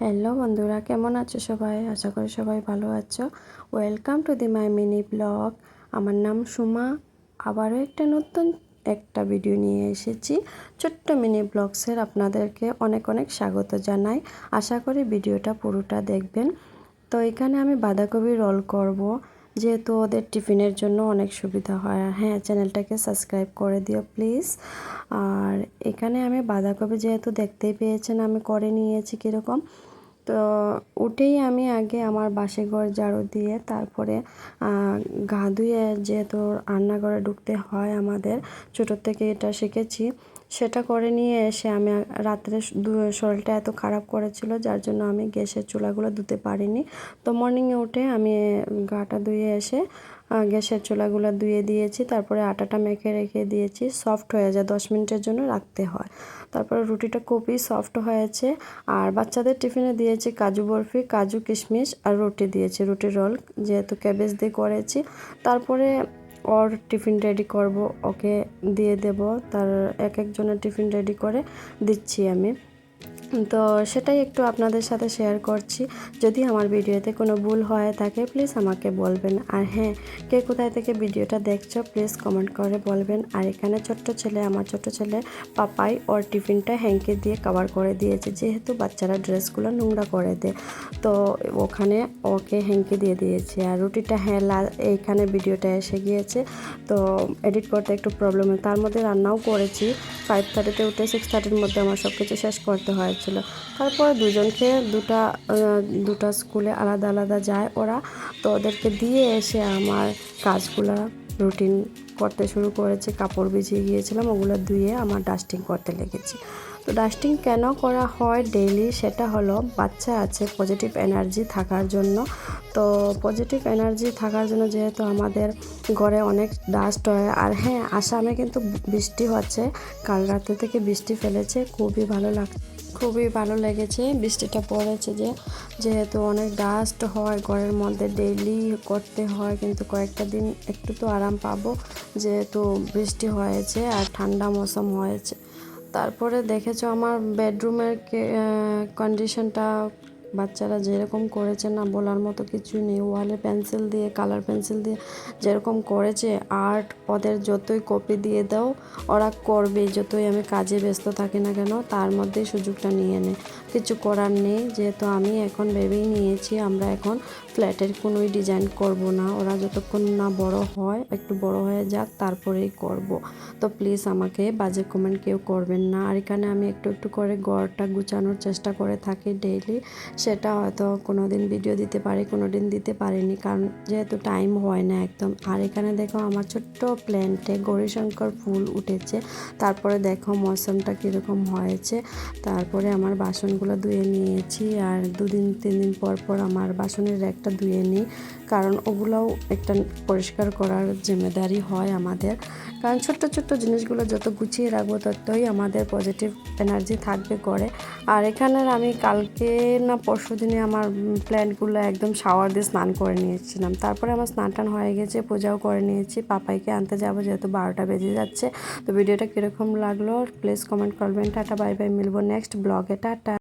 Hello বন্ধুরা, কেমন আছো সবাই? আশা করি সবাই ভালো আছো। Welcome to the my mini blog. আমার নাম সুমা। আবারও একটা নতুন ভিডিও নিয়ে এসেছি। ছোট্ট মিনি ব্লগসের আপনাদেরকে অনেক অনেক স্বাগত জানাই। আশা করি ভিডিওটা পুরোটা দেখবেন। তো এখানে আমি বাঁধাকপি রোল করব, যেহেতু ওদের টিফিনের জন্য অনেক সুবিধা হয়। আর হ্যাঁ, চ্যানেলটাকে সাবস্ক্রাইব করে দিও প্লিজ। আর এখানে আমি বাঁধাকপি যেহেতু দেখতেই পেয়েছেন আমি করে নিয়েছি কীরকম। তো উঠেই আমি আগে আমার বাসিঘর ঝাড়ু দিয়ে তারপরে গা ধুয়ে, যেহেতু রান্নাঘরে ঢুকতে হয় আমাদের, ছোটোর থেকে এটা শিখেছি। সেটা করে নিয়ে এসে আমি রাত্রে শরীরটা এত খারাপ করেছিল যার জন্য আমি গ্যাসের চুলাগুলো ধুতে পারিনি। তো মর্নিংয়ে উঠে আমি গাটা ধুয়ে এসে গ্যাসের চুলাগুলো ধুয়ে দিয়েছি। তারপরে আটাটা মেখে রেখে দিয়েছি, সফট হয়ে যায়, 10 মিনিটের জন্য রাখতে হয়। তারপরে রুটিটা খুবই সফট হয়েছে। আর বাচ্চাদের টিফিনে দিয়েছি কাজু বরফি, কাজু কিশমিশ আর রুটি দিয়েছি, রুটি রোল, যেহেতু ক্যাবেজ দিয়ে করেছি। তারপরে ওর টিফিন রেডি করব, ওকে দিয়ে দেব। তার এক একজনের টিফিন রেডি করে দিচ্ছি আমি। তো সেটাই একটু আপনাদের সাথে শেয়ার করছি। যদি আমার ভিডিওতে কোনো ভুল হয়ে থাকে প্লিজ আমাকে বলবেন। আর হ্যাঁ, কে কোথায় থেকে ভিডিওটা দেখছো প্লিজ কমেন্ট করে বলবেন। আর এখানে আমার ছোট্ট ছেলে পাপাই ওর টিফিনটা হ্যাঙ্কি দিয়ে কভার করে দিয়েছে, যেহেতু বাচ্চারা ড্রেসগুলো নোংরা করে দেয়। তো ওখানে ওকে হ্যাঙ্কি দিয়ে দিয়েছে। আর রুটিটা হ্যাঁ এইখানে ভিডিওটা এসে গিয়েছে, তো এডিট করতে একটু প্রবলেম হয়। তার মধ্যে রান্নাও করেছি। 5:30-তে উঠে 6:30-র মধ্যে আমার সব কিছু শেষ করতে হয়েছিল। তারপর দুজনকে দুটা স্কুলে আলাদা আলাদা যায় ওরা। তো ওদেরকে দিয়ে এসে আমার কাজগুলো রুটিন করতে শুরু করেছি। কাপড় ভিজিয়ে গিয়েছিলাম, ওগুলো ধুয়ে আমার ডাস্টিং করতে লেগেছি। তো ডাস্টিং কেন করা হয় ডেইলি, সেটা হলো বাচ্চা আছে, পজিটিভ এনার্জি থাকার জন্য। তো পজিটিভ এনার্জি থাকার জন্য, যেহেতু আমাদের ঘরে অনেক ডাস্ট হয়। আর হ্যাঁ, আসামে কিন্তু বৃষ্টি হচ্ছে, কাল রাতে থেকে বৃষ্টি ফেলেছে, খুবই ভালো লেগেছে বৃষ্টিটা পড়েছে, যেহেতু অনেক ডাস্ট হয় ঘরের মধ্যে, ডেইলি করতে হয়। কিন্তু কয়েকটা দিন একটু তো আরাম পাবো, যেহেতু বৃষ্টি হয়েছে আর ঠান্ডা মৌসুম হয়েছে। তারপরে দেখেছো আমার বেডরুমের কন্ডিশনটা, বাচ্চারা যেরকম করেছে না বলার মতো কিছু নেই। ওয়ালে পেন্সিল দিয়ে, কালার পেন্সিল দিয়ে যেরকম করেছে, আর্ট ওদের যতই কপি দিয়ে দাও ওরা করবে, যতই আমি কাজে ব্যস্ত থাকি না কেন, তার মধ্যেই সুযোগটা নিয়ে নেয়। কিছু করার নেই, যেহেতু আমি এখন ভেবেই নিয়েছি আমরা এখন ফ্ল্যাটের কোনোই ডিজাইন করব না। ওরা যতক্ষণ না বড় হয়, একটু বড় হয়ে যাক, তারপরেই করব। তো প্লিজ আমাকে বাজে কমেন্ট কেউ করবেন না। আর এখানে আমি একটু একটু করে ঘরটা গুছানোর চেষ্টা করে থাকি ডেইলি। সেটা হয়তো কোনো দিন ভিডিও দিতে পারি, কোনো দিন দিতে পারিনি, কারণ যেহেতু টাইম হয় না একদম। আর এখানে দেখো আমার ছোট্ট প্ল্যান্টে গৌরীশঙ্কর ফুল উঠেছে। তারপরে দেখো মৌসুমটা কীরকম হয়েছে। তারপরে আমার বাসনগুলো ধুয়ে নিয়েছি। আর 2-3 দিন পর পর আমার বাসনের র্যাকটা ধুয়ে নিই, কারণ ওগুলোও একটা পরিষ্কার করার জিম্মেদারি হয় আমাদের। কারণ ছোট্ট ছোট্ট জিনিসগুলো যত গুছিয়ে রাখবো ততই আমাদের পজিটিভ এনার্জি থাকবে করে। আর এখানে আমি কালকে না পরশু দিনে আমার প্ল্যান্টগুলো একদম শাওয়ার দিয়ে স্নান করে নিয়েছিলাম। তারপরে আমার স্নান টান হয়ে গেছে, পূজাও করে নিয়েছি। পাপাইকে আনতে যাবো, যেহেতু 12টা বেজে যাচ্ছে। তো ভিডিওটা কীরকম লাগলো প্লিজ কমেন্ট করবেন। টাটা বাই বাই, মিলবো নেক্সট ব্লগে। টাটা।